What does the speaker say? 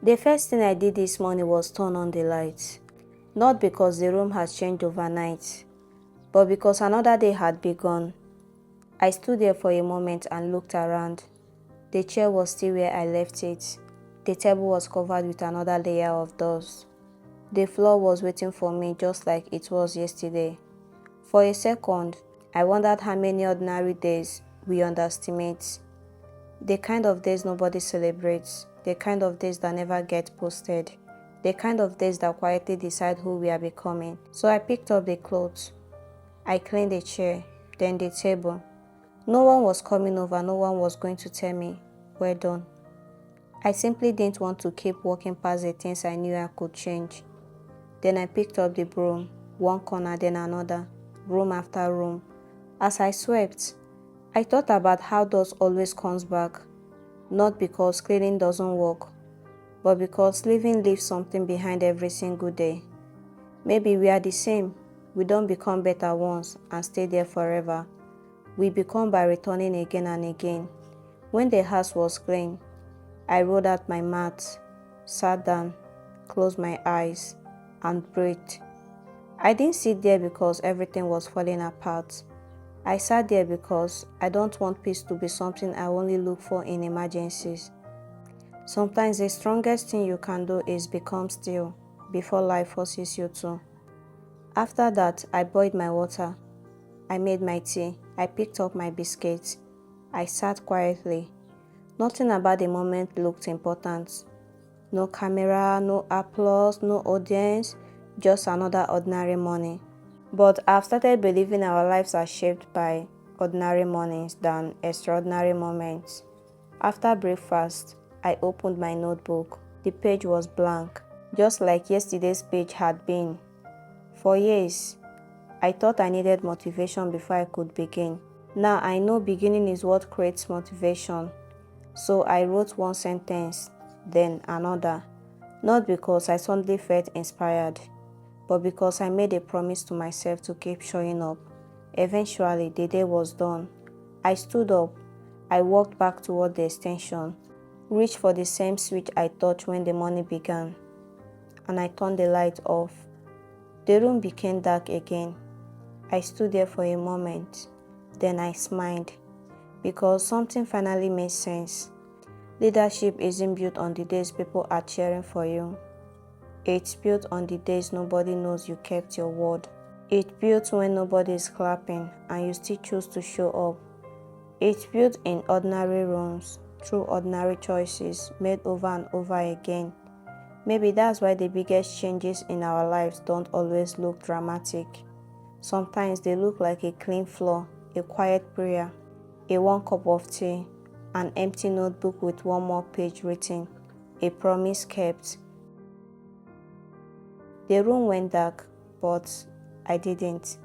The first thing I did this morning was turn on the lights. Not because the room has changed overnight, but because another day had begun. I stood there for a moment and looked around. The chair was still where I left it. The table was covered with another layer of dust. The floor was waiting for me just like it was yesterday. For a second, I wondered how many ordinary days we underestimate. The kind of days nobody celebrates, the kind of days that never get posted, the kind of days that quietly decide who we are becoming. So I picked up the clothes. I cleaned the chair, then the table. No one was coming over, no one was going to tell me, "We're done." I simply didn't want to keep walking past the things I knew I could change. Then I picked up the broom, one corner then another, room after room. As I swept, I thought about how dust always comes back, not because cleaning doesn't work, but because living leaves something behind every single day. Maybe we are the same. We don't become better once and stay there forever. We become by returning again and again. When the house was clean, I rolled out my mat, sat down, closed my eyes, and breathed. I didn't sit there because everything was falling apart. I sat there because I don't want peace to be something I only look for in emergencies. Sometimes the strongest thing you can do is become still before life forces you to. After that, I boiled my water. I made my tea. I picked up my biscuits. I sat quietly. Nothing about the moment looked important. No camera, no applause, no audience, just another ordinary morning. But I've started believing our lives are shaped by ordinary mornings than extraordinary moments. After breakfast, I opened my notebook. The page was blank, just like yesterday's page had been. For years, I thought I needed motivation before I could begin. Now I know beginning is what creates motivation. So I wrote one sentence, then another, not because I suddenly felt inspired, but because I made a promise to myself to keep showing up. Eventually, the day was done. I stood up. I walked back toward the extension, reached for the same switch I touched when the morning began, and I turned the light off. The room became dark again. I stood there for a moment. Then I smiled, because something finally made sense. Leadership isn't built on the days people are cheering for you. It's built on the days nobody knows you kept your word. It's built when nobody is clapping and you still choose to show up. It's built in ordinary rooms, through ordinary choices made over and over again. Maybe that's why the biggest changes in our lives don't always look dramatic. Sometimes they look like a clean floor, a quiet prayer, a one cup of tea, an empty notebook with one more page written, a promise kept. The room went dark, but I didn't.